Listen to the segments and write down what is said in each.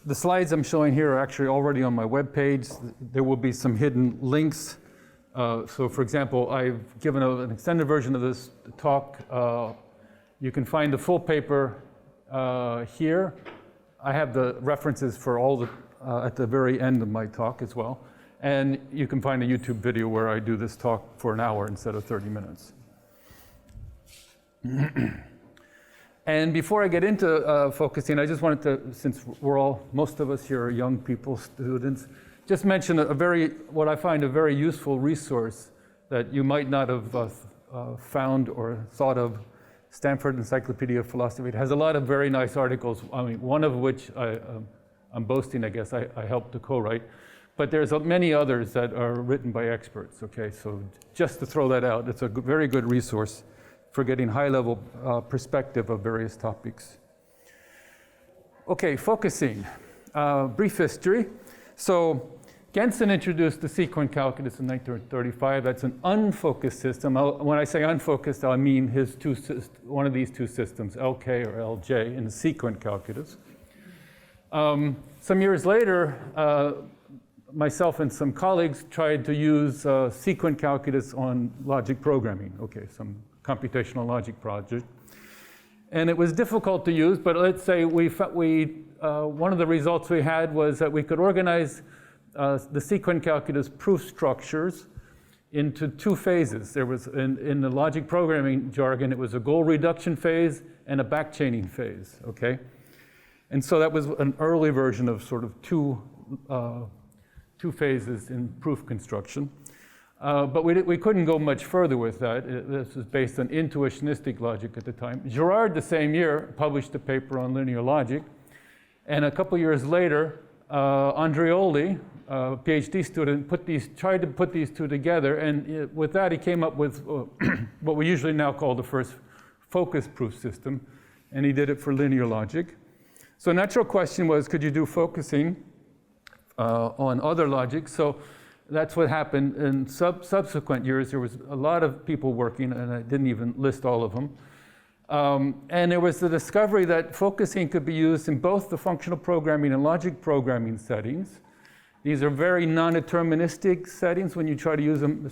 the slides I'm showing here are actually already on my webpage. There will be some hidden links. So for example, I've given an extended version of this talk. You can find the full paper here. I have the references for all the at the very end of my talk as well. And you can find a YouTube video where I do this talk for an hour instead of 30 minutes. And before I get into focusing, I just wanted to, since most of us here are young people, students, just mention what I find a very useful resource that you might not have found or thought of. Stanford Encyclopedia of Philosophy. It has a lot of very nice articles, I mean, one of which I'm boasting, I guess, I helped to co-write. But there's many others that are written by experts, okay? So just to throw that out, it's a very good resource for getting high-level perspective of various topics. Okay, focusing. Brief history. So Gensen introduced the sequent calculus in 1935. That's an unfocused system. When I say unfocused, I mean one of these two systems, LK or LJ, in the sequent calculus. Some years later, myself and some colleagues tried to use sequent calculus on logic programming, okay, some computational logic project. And it was difficult to use, but let's say one of the results we had was that we could organize the sequent calculus proof structures into two phases. There was, in the logic programming jargon, it was a goal reduction phase and a backchaining phase, okay? And so that was an early version of sort of two phases in proof construction. But we couldn't go much further with that. This was based on intuitionistic logic at the time. Girard, the same year, published a paper on linear logic. And a couple years later, Andreoli, a PhD student, tried to put these two together. And with that, he came up with what we usually now call the first focus proof system. And he did it for linear logic. So a natural question was, could you do focusing on other logic? So that's what happened in subsequent years. There was a lot of people working, and I didn't even list all of them. And there was the discovery that focusing could be used in both the functional programming and logic programming settings. These are very non-deterministic settings when you try to use them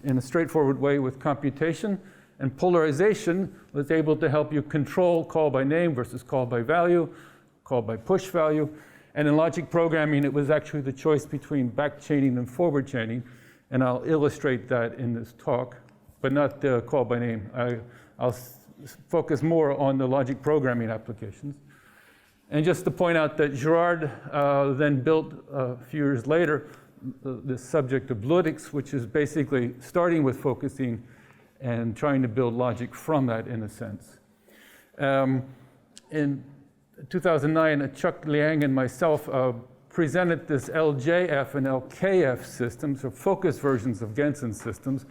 in a straightforward way with computation. And polarization was able to help you control call by name versus call by value, call by push value. And in logic programming, it was actually the choice between back chaining and forward chaining. And I'll illustrate that in this talk, but not the call by name. I'll focus more on the logic programming applications. And just to point out that Girard then built a few years later the subject of Bludix, which is basically starting with focusing and trying to build logic from that in a sense. In 2009, Chuck Liang and myself presented this LJF and LKF systems, or focus versions of Gensen systems,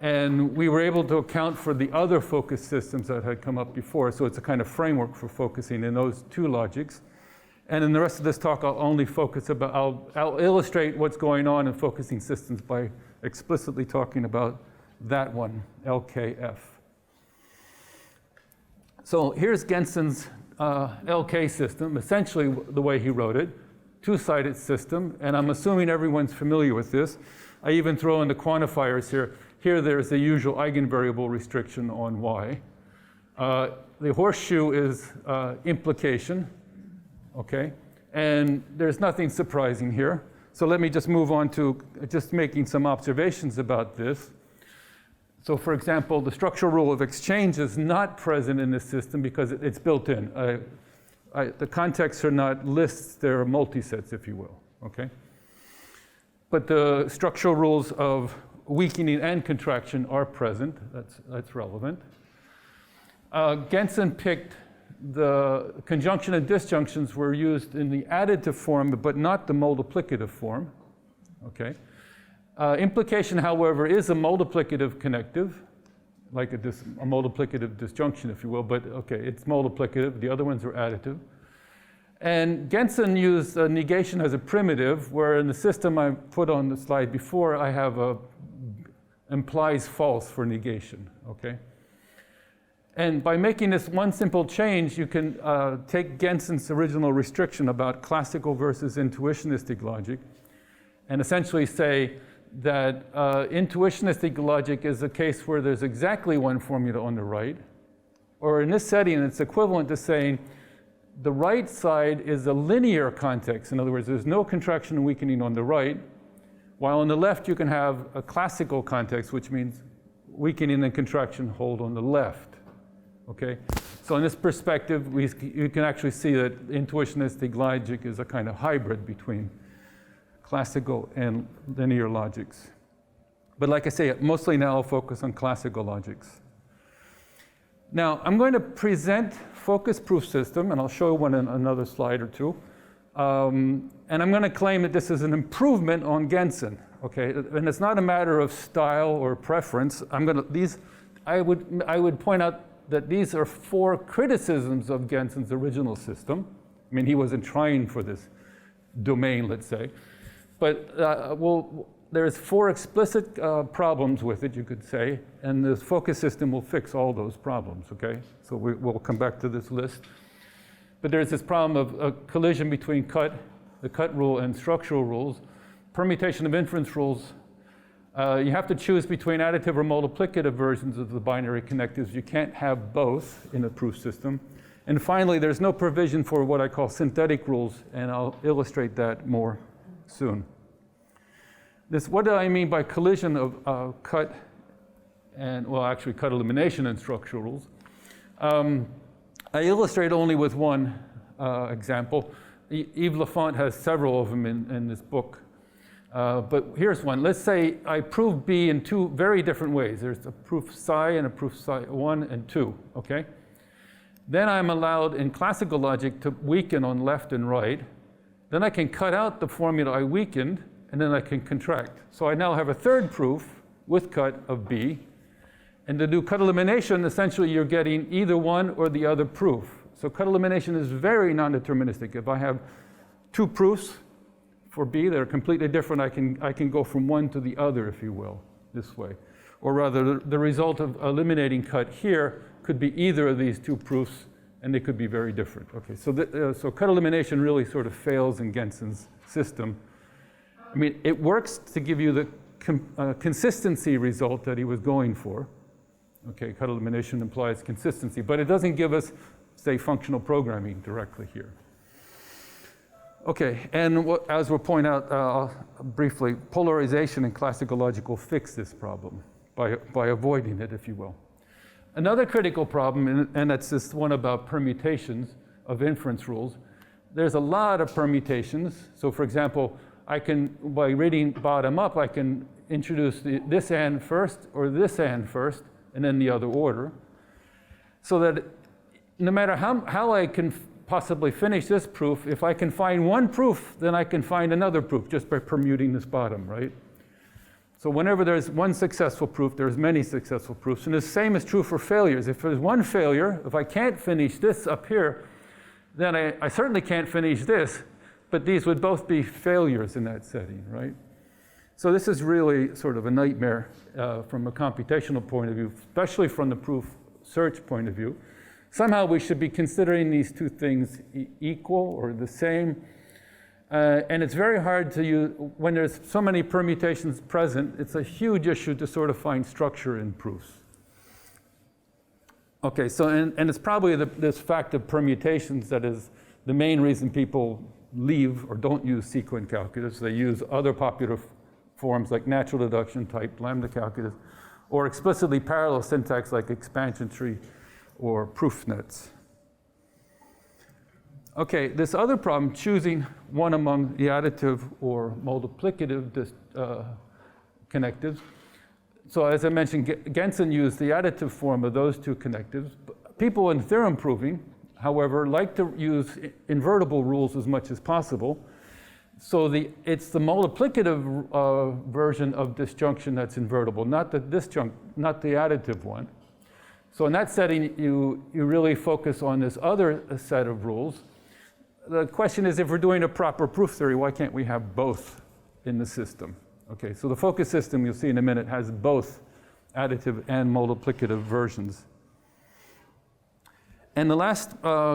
and we were able to account for the other focus systems that had come up before, so it's a kind of framework for focusing in those two logics. And in the rest of this talk, I'll only focus I'll illustrate what's going on in focusing systems by explicitly talking about that one, LKF. So here's Gensen's LK system, essentially the way he wrote it, two-sided system, and I'm assuming everyone's familiar with this. I even throw in the quantifiers here. Here there's the usual eigenvariable restriction on Y. The horseshoe is implication, okay? And there's nothing surprising here. So let me just move on to just making some observations about this. So for example, the structural rule of exchange is not present in this system because it's built in. The contexts are not lists, they're multisets, if you will, okay? But the structural rules of weakening and contraction are present, that's relevant. Gensen picked the conjunction and disjunctions were used in the additive form, but not the multiplicative form, okay? Implication, however, is a multiplicative connective, like a multiplicative disjunction, if you will, but okay, it's multiplicative, the other ones are additive. And Gensen used negation as a primitive, where in the system I put on the slide before, I have implies false for negation, okay? And by making this one simple change, you can take Gensen's original restriction about classical versus intuitionistic logic and essentially say that intuitionistic logic is a case where there's exactly one formula on the right, or in this setting, it's equivalent to saying the right side is a linear context. In other words, there's no contraction and weakening on the right, while on the left you can have a classical context, which means weakening and contraction hold on the left. Okay, so in this perspective, you can actually see that intuitionistic logic is a kind of hybrid between classical and linear logics. But like I say, mostly now I'll focus on classical logics. Now, I'm going to present focus proof system, and I'll show one in another slide or two. And I'm going to claim that this is an improvement on Gensen. Okay, and it's not a matter of style or preference. I would point out that these are 4 criticisms of Gensen's original system. I mean, he wasn't trying for this domain, let's say. But there's 4 explicit problems with it, you could say, and the focus system will fix all those problems, okay? So we'll come back to this list. But there's this problem of a collision between the cut rule and structural rules, permutation of inference rules. You have to choose between additive or multiplicative versions of the binary connectives. You can't have both in a proof system. And finally, there's no provision for what I call synthetic rules, and I'll illustrate that more soon. What do I mean by collision of cut and, well, actually cut elimination and structural rules? I illustrate only with one example. Yves Lafont has several of them in this book. But here's one. Let's say I prove B in 2 very different ways. There's a proof psi and a proof psi 1 and 2, okay? Then I'm allowed in classical logic to weaken on left and right. Then I can cut out the formula I weakened, and then I can contract. So I now have a third proof with cut of B. And to do cut elimination, essentially you're getting either one or the other proof. So cut elimination is very non-deterministic. If I have 2 proofs for B that are completely different, I can go from one to the other, if you will, this way. Or rather, the result of eliminating cut here could be either of these 2 proofs, and they could be very different. Okay, so cut elimination really sort of fails in Gensen's system. I mean, it works to give you the consistency result that he was going for. Okay, cut elimination implies consistency, but it doesn't give us, say, functional programming directly here. Okay, and as we'll point out briefly, polarization in classical logic will fix this problem by avoiding it, if you will. Another critical problem, and that's this one about permutations of inference rules. There's a lot of permutations. So for example, by reading bottom up, I can introduce this and first, or this and first, and then the other order. So that no matter how I can possibly finish this proof, if I can find one proof, then I can find another proof just by permuting this bottom, right? So whenever there's one successful proof, there's many successful proofs. And the same is true for failures. If there's one failure, if I can't finish this up here, then I certainly can't finish this, but these would both be failures in that setting, right? So this is really sort of a nightmare from a computational point of view, especially from the proof search point of view. Somehow we should be considering these 2 things equal or the same. And it's very hard to use, when there's so many permutations present, it's a huge issue to sort of find structure in proofs. Okay, so, and it's probably this fact of permutations that is the main reason people leave or don't use sequent calculus. They use other popular forms like natural deduction type lambda calculus, or explicitly parallel syntax like expansion tree or proof nets. Okay, this other problem, choosing one among the additive or multiplicative connectives. So as I mentioned, Gensen used the additive form of those 2 connectives. People in theorem proving, however, like to use invertible rules as much as possible. So it's the multiplicative version of disjunction that's invertible, not the additive one. So in that setting, you really focus on this other set of rules. The question is, if we're doing a proper proof theory, why can't we have both in the system? Okay, so the focus system, you'll see in a minute, has both additive and multiplicative versions. And the last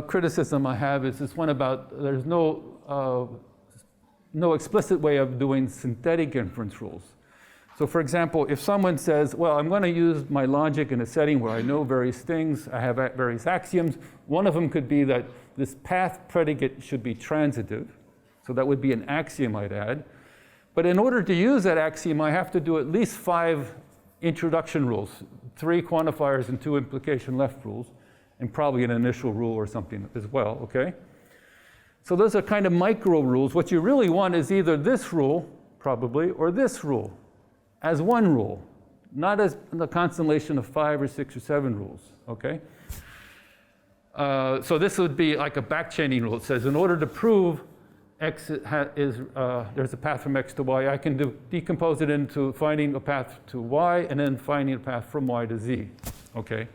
criticism I have is this one about there's no explicit way of doing synthetic inference rules. So for example, if someone says, well, I'm going to use my logic in a setting where I know various things, I have various axioms. One of them could be that this path predicate should be transitive. So that would be an axiom I'd add. But in order to use that axiom, I have to do at least 5 introduction rules, 3 quantifiers and 2 implication left rules, and probably an initial rule or something as well, okay? So those are kind of micro rules. What you really want is either this rule, probably, or this rule as one rule, not as the constellation of 5 or 6 or 7 rules, okay? So this would be like a backchaining rule. It says in order to prove X there's a path from X to Y, I can decompose it into finding a path to Y and then finding a path from Y to Z, okay?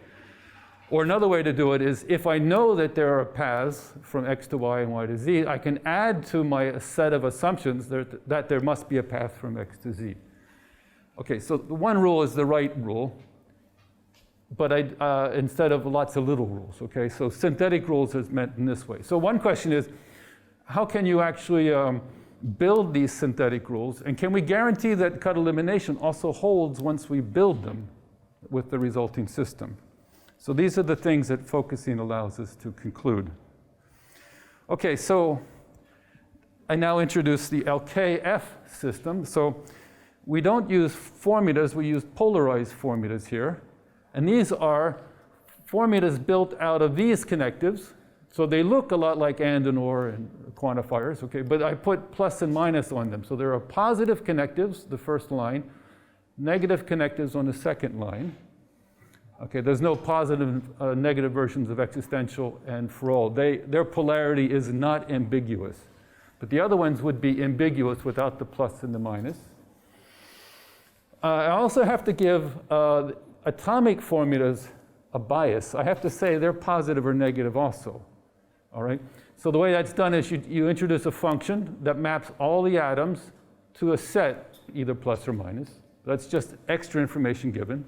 Or another way to do it is if I know that there are paths from X to Y and Y to Z, I can add to my set of assumptions that there must be a path from X to Z. Okay, so the one rule is the right rule, but instead of lots of little rules, okay? So synthetic rules is meant in this way. So one question is, how can you actually build these synthetic rules? And can we guarantee that cut elimination also holds once we build them with the resulting system? So these are the things that focusing allows us to conclude. Okay, so I now introduce the LKF system. So we don't use formulas, we use polarized formulas here. And these are formulas built out of these connectives. So they look a lot like and or and quantifiers, okay? But I put plus and minus on them. So there are positive connectives, the first line, negative connectives on the second line. Okay, there's no positive, negative versions of existential and for all. Their polarity is not ambiguous. But the other ones would be ambiguous without the plus and the minus. I also have to give atomic formulas a bias. I have to say they're positive or negative also. All right? So the way that's done is you introduce a function that maps all the atoms to a set, either plus or minus. That's just extra information given.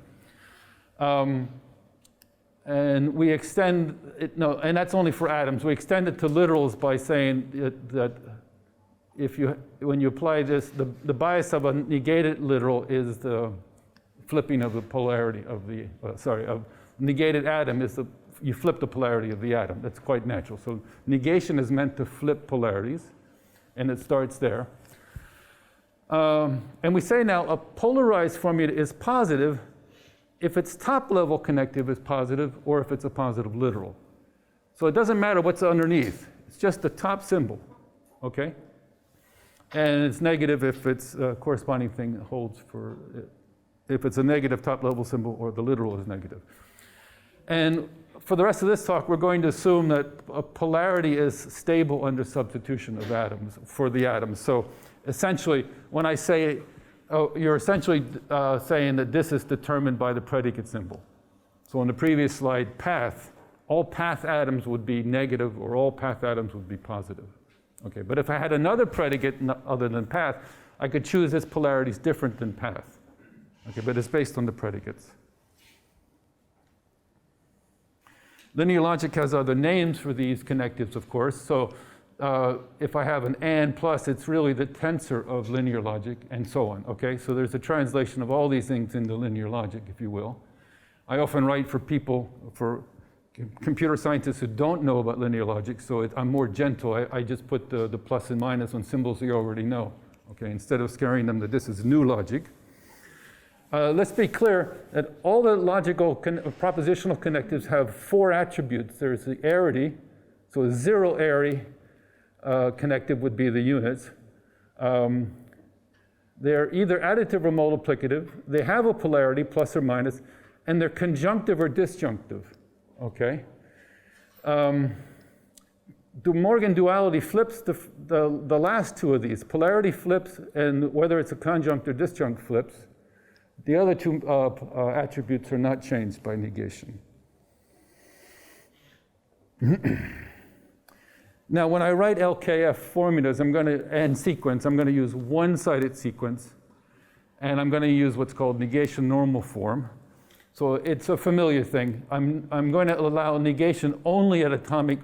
And we extend it, and that's only for atoms. We extend it to literals by saying that when you apply this, the bias of a negated literal is the flipping of the polarity of the, of negated atom is you flip the polarity of the atom. That's quite natural. So negation is meant to flip polarities, and it starts there. And we say now a polarized formula is positive if its top level connective is positive or if it's a positive literal. So it doesn't matter what's underneath. It's just the top symbol, okay? And it's negative if its corresponding thing holds for, if it's a negative top level symbol or the literal is negative. And for the rest of this talk, we're going to assume that a polarity is stable under substitution of atoms for the atoms. So essentially, when I say, you're essentially saying that this is determined by the predicate symbol. So on the previous slide, path, all path atoms would be negative or all path atoms would be positive. Okay, but if I had another predicate other than path, I could choose its polarity is different than path. Okay, but it's based on the predicates. Linear logic has other names for these connectives, of course. So if I have an and plus, it's really the tensor of linear logic, and so on, okay? So there's a translation of all these things into linear logic, if you will. I often write for people, for computer scientists who don't know about linear logic, so I'm more gentle. I just put the plus and minus on symbols you already know, okay? Instead of scaring them that this is new logic. Let's be clear that all the logical propositional connectives have 4 attributes. There's the arity, so a zero arity connective would be the units. They're either additive or multiplicative. They have a polarity, plus or minus, and they're conjunctive or disjunctive, okay? The Morgan duality flips the last 2 of these. Polarity flips, and whether it's a conjunct or disjunct flips. The other 2 attributes are not changed by negation. Now, when I write LKF formulas, and sequence, I'm going to use one-sided sequence, and I'm going to use what's called negation normal form. So it's a familiar thing. I'm going to allow negation only at atomic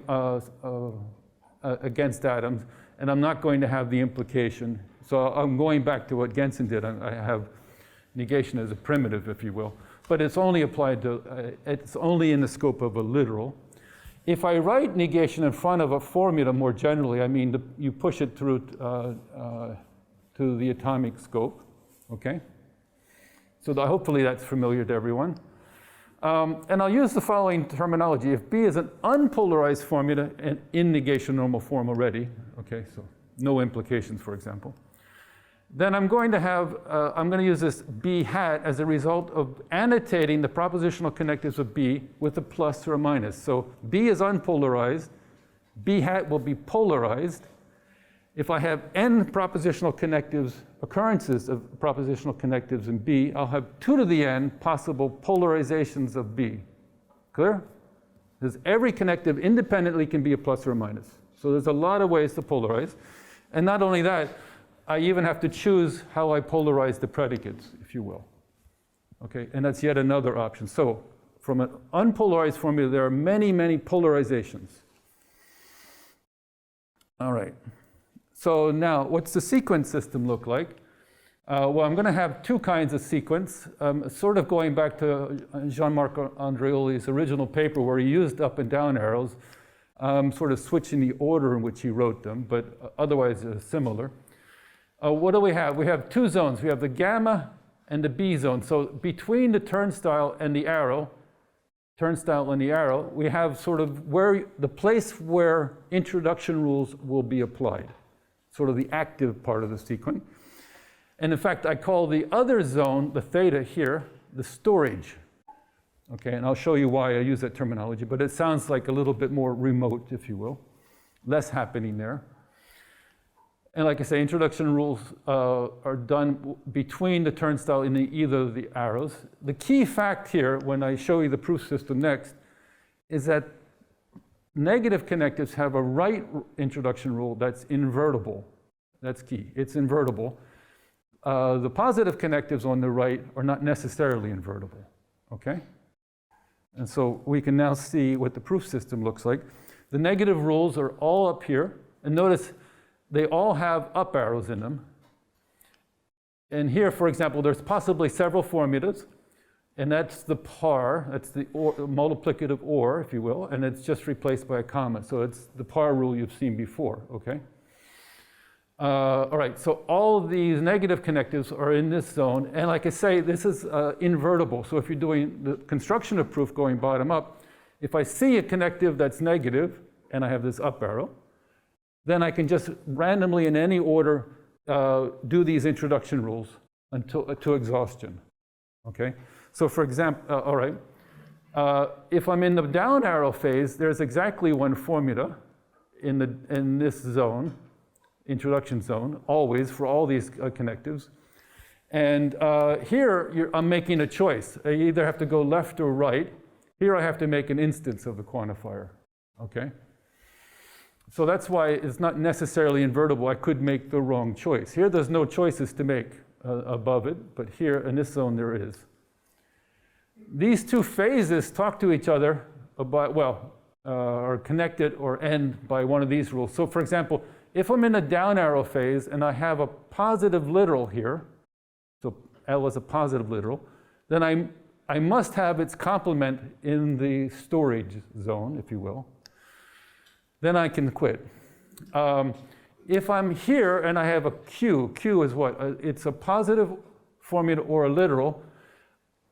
against atoms, and I'm not going to have the implication. So I'm going back to what Gensen did. I have negation as a primitive, if you will, but it's only applied to, it's only in the scope of a literal. If I write negation in front of a formula more generally, I mean, you push it through to the atomic scope, okay? So hopefully that's familiar to everyone. And I'll use the following terminology. If B is an unpolarized formula and in negation normal form already, okay, so no implications, for example, then I'm going to use this B hat as a result of annotating the propositional connectives of B with a plus or a minus. So B is unpolarized, B hat will be polarized. If I have n propositional connectives, occurrences of propositional connectives in B, I'll have 2 to the n possible polarizations of B. Clear? Because every connective independently can be a plus or a minus. So there's a lot of ways to polarize. And not only that, I even have to choose how I polarize the predicates, if you will. Okay, and that's yet another option. So from an unpolarized formula, there are many, many polarizations. All right. So now, what's the sequence system look like? Well, I'm going to have 2 kinds of sequence, sort of going back to Jean-Marc Andreoli's original paper where he used up and down arrows, sort of switching the order in which he wrote them, but otherwise similar. What do we have? We have 2 zones. We have the gamma and the B zone. So between the turnstile and the arrow, we have sort of the place where introduction rules will be applied, sort of the active part of the sequence. And in fact, I call the other zone, the theta here, the storage. Okay, and I'll show you why I use that terminology, but it sounds like a little bit more remote, if you will. Less happening there. And like I say, introduction rules are done between the turnstile and either of the arrows. The key fact here, when I show you the proof system next, is that negative connectives have a right introduction rule that's invertible. That's key. It's invertible. The positive connectives on the right are not necessarily invertible. Okay? And so we can now see what the proof system looks like. The negative rules are all up here. And notice they all have up arrows in them. And here, for example, there's possibly several formulas. And that's the par, that's the multiplicative or, if you will, and it's just replaced by a comma. So it's the par rule you've seen before, okay? All right, so all of these negative connectives are in this zone. And like I say, this is invertible. So if you're doing the construction of proof going bottom up, if I see a connective that's negative, and I have this up arrow, then I can just randomly in any order do these introduction rules until to exhaustion, okay? So for example, all right, if I'm in the down arrow phase, there's exactly one formula in this zone, introduction zone, always for all these connectives. And here I'm making a choice. I either have to go left or right. Here I have to make an instance of the quantifier, okay? So that's why it's not necessarily invertible. I could make the wrong choice. Here there's no choices to make above it, but here in this zone there is. These 2 phases talk to each other about, well, are connected or end by one of these rules. So for example, if I'm in a down arrow phase and I have a positive literal here, so L is a positive literal, then I must have its complement in the storage zone, if you will. Then I can quit. If I'm here and I have a Q is what? It's a positive formula or a literal,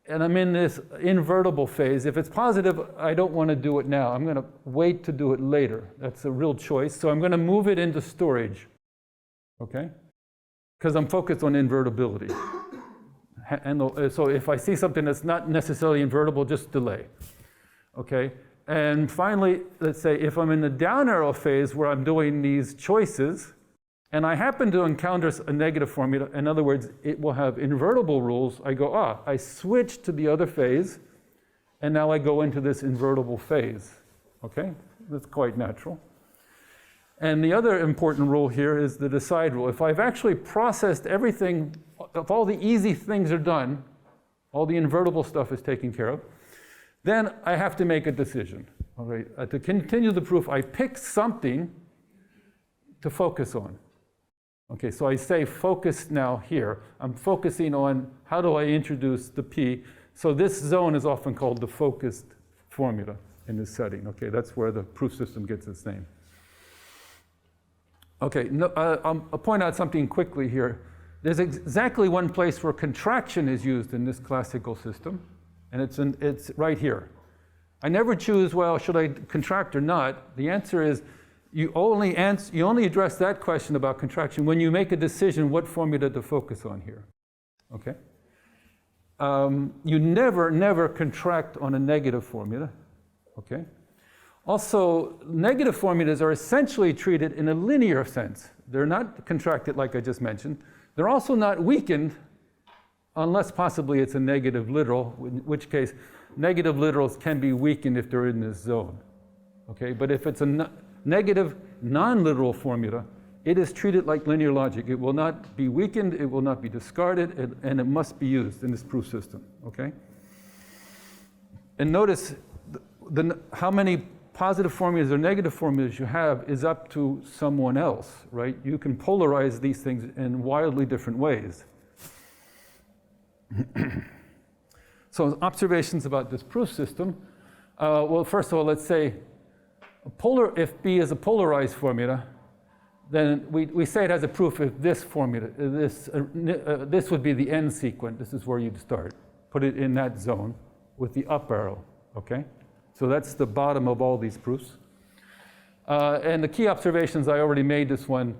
and I'm in this invertible phase. If it's positive, I don't want to do it now. I'm going to wait to do it later. That's a real choice. So I'm going to move it into storage, okay? Because I'm focused on invertibility. And so if I see something that's not necessarily invertible, just delay, okay? And finally, let's say if I'm in the down arrow phase where I'm doing these choices, and I happen to encounter a negative formula, in other words, it will have invertible rules, I go, I switch to the other phase, and now I go into this invertible phase, okay? That's quite natural. And the other important rule here is the decide rule. If I've actually processed everything, if all the easy things are done, All the invertible stuff is taken care of. Then I have to make a decision. All right? To continue the proof, I pick something to focus on. Okay, so I say focus now here. I'm focusing on how do I introduce the P. So this zone is often called the focused formula in this setting. Okay, that's where the proof system gets its name. Okay, I'll point out something quickly here. There's exactly one place where contraction is used in this classical system, and it's right here. I never choose, well, should I contract or not? The answer is you only address that question about contraction when you make a decision what formula to focus on here. Okay? You never contract on a negative formula. Okay? Also, negative formulas are essentially treated in a linear sense. They're not contracted like I just mentioned. They're also not weakened unless possibly it's a negative literal, in which case negative literals can be weakened if they're in this zone. Okay? But if it's a negative non-literal formula, it is treated like linear logic. It will not be weakened, it will not be discarded, and it must be used in this proof system. Okay? And notice how many positive formulas or negative formulas you have is up to someone else, right? You can polarize these things in wildly different ways. So observations about this proof system. Well, first of all, let's say if B is a polarized formula, then we say it has a proof if this formula, this would be the end sequence. This is where you'd start. Put it in that zone with the up arrow, okay? So that's the bottom of all these proofs. And the key observations, I already made this one.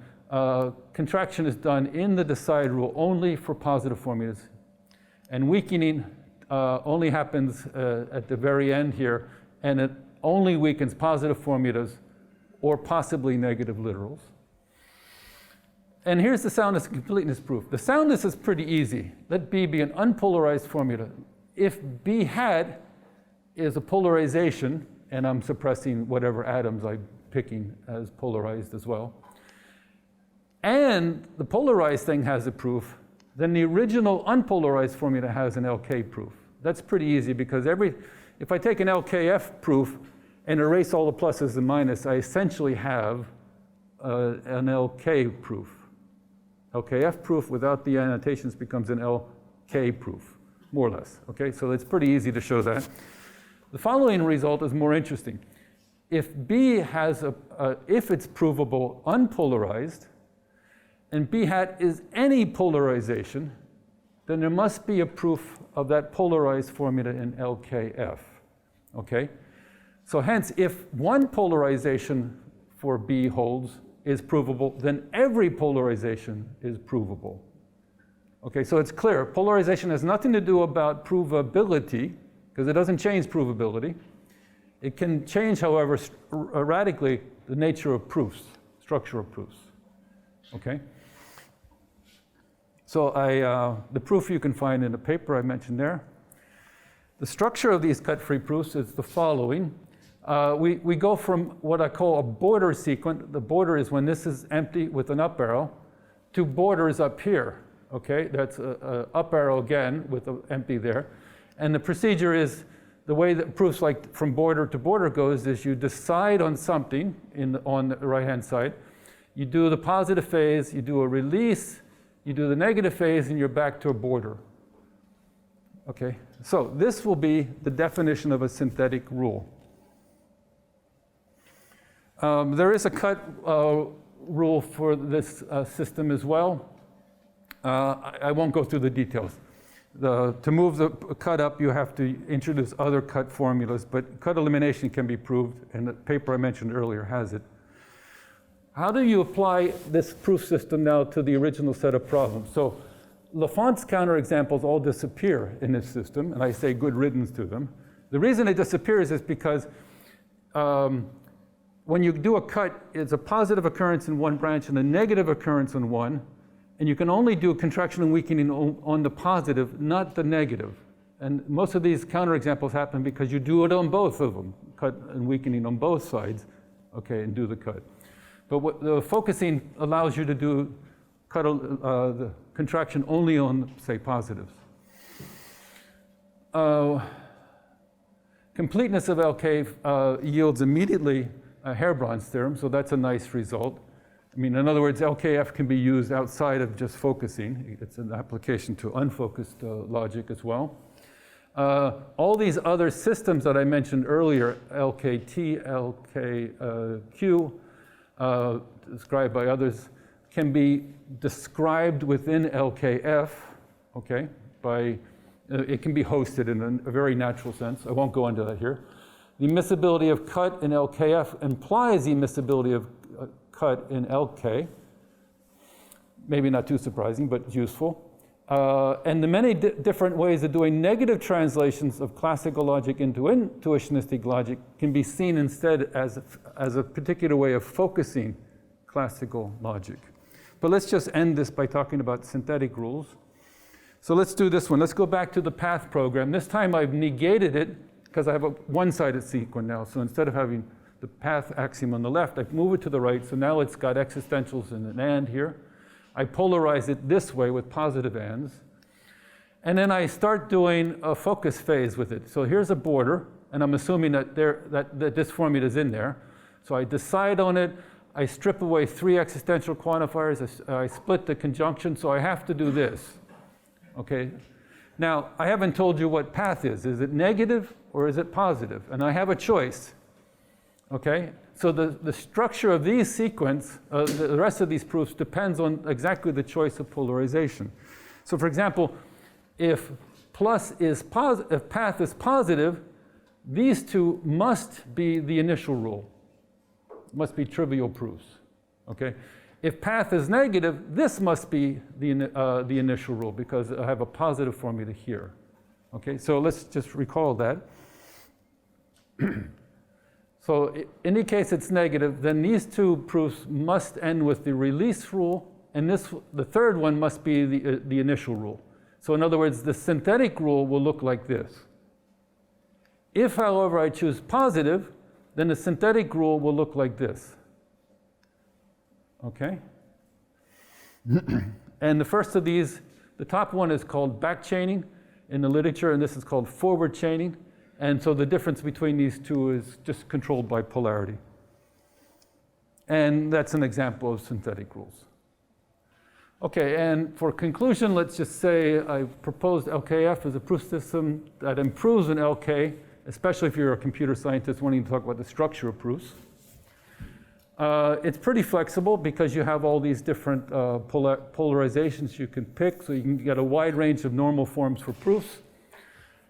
Contraction is done in the decide rule only for positive formulas. And weakening only happens at the very end here. And it only weakens positive formulas or possibly negative literals. And here's the soundness and completeness proof. The soundness is pretty easy. Let B be an unpolarized formula. If B hat is a polarization, and I'm suppressing whatever atoms I'm picking as polarized as well, and the polarized thing has a proof, then the original unpolarized formula has an LK proof. That's pretty easy because if I take an LKF proof and erase all the pluses and minuses, I essentially have an LK proof. LKF proof without the annotations becomes an LK proof, more or less. Okay, so it's pretty easy to show that. The following result is more interesting. If B has if it's provable unpolarized, and B hat is any polarization, then there must be a proof of that polarized formula in LKF. Okay? So hence, if one polarization for B holds is provable, then every polarization is provable. Okay, so it's clear. Polarization has nothing to do about provability, because it doesn't change provability. It can change, however, radically the nature of proofs, structure of proofs. Okay? So the proof you can find in the paper I mentioned there. The structure of these cut-free proofs is the following. We go from what I call a border sequence. The border is when this is empty with an up arrow, to borders up here. Okay, that's a up arrow again with an empty there. And the procedure is, the way that proofs like from border to border goes is you decide on something on the right-hand side. You do the positive phase, you do a release, you do the negative phase, and you're back to a border. Okay, so this will be the definition of a synthetic rule. There is a cut rule for this system as well. I won't go through the details. To move the cut up, you have to introduce other cut formulas, but cut elimination can be proved, and the paper I mentioned earlier has it. How do you apply this proof system now to the original set of problems? So L'Enfant's counterexamples all disappear in this system, and I say good riddance to them. The reason it disappears is because when you do a cut, it's a positive occurrence in one branch and a negative occurrence in one. And you can only do contraction and weakening on the positive, not the negative. And most of these counterexamples happen because you do it on both of them, cut and weakening on both sides, okay, and do the cut. But what the focusing allows you to do the contraction only on, say, positives. Completeness of LK yields immediately a Herbrand's theorem, so that's a nice result. I mean, in other words, LKF can be used outside of just focusing. It's an application to unfocused logic as well. All these other systems that I mentioned earlier, LKT, LKQ, described by others, can be described within LKF, okay, by, it can be hosted in a very natural sense. I won't go into that here. The immiscibility of cut in LKF implies the immiscibility of cut in LK. Maybe not too surprising, but useful. And the many different ways of doing negative translations of classical logic into intuitionistic logic can be seen instead as a particular way of focusing classical logic. But let's just end this by talking about synthetic rules. So let's do this one. Let's go back to the path program. This time I've negated it because I have a one-sided sequence now. So instead of having the path axiom on the left, I move it to the right. So now it's got existentials and an and here. I polarize it this way with positive ands. And then I start doing a focus phase with it. So here's a border, and I'm assuming that this formula is in there. So I decide on it. I strip away 3 existential quantifiers. I split the conjunction, so I have to do this. Okay? Now, I haven't told you what path is. Is it negative or is it positive? And I have a choice. Okay? So the structure of these sequence, the rest of these proofs, depends on exactly the choice of polarization. So for example, if path is positive, these two must be the initial rule. Must be trivial proofs. Okay? If path is negative, this must be the initial rule because I have a positive formula here. Okay? So let's just recall that. So in any case it's negative, then these two proofs must end with the release rule, and the third one must be the initial rule. So in other words, the synthetic rule will look like this. If, however, I choose positive, then the synthetic rule will look like this. Okay? And the first of these, the top one is called back chaining in the literature, and this is called forward chaining. And so the difference between these two is just controlled by polarity. And that's an example of synthetic rules. Okay, and for conclusion, let's just say I've proposed LKF as a proof system that improves an LK, especially if you're a computer scientist wanting to talk about the structure of proofs. It's pretty flexible because you have all these different polarizations you can pick, so you can get a wide range of normal forms for proofs.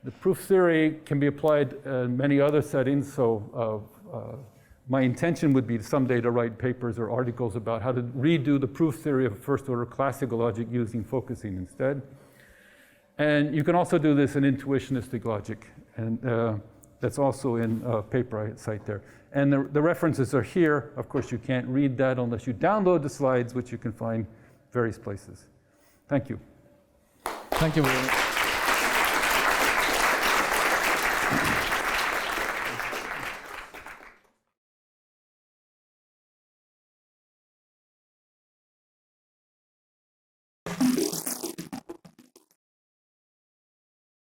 The proof theory can be applied in many other settings, so my intention would be someday to write papers or articles about how to redo the proof theory of first-order classical logic using focusing instead. And you can also do this in intuitionistic logic, and that's also in a paper I cite there. And the references are here. Of course, you can't read that unless you download the slides, which you can find various places. Thank you. Thank you very much.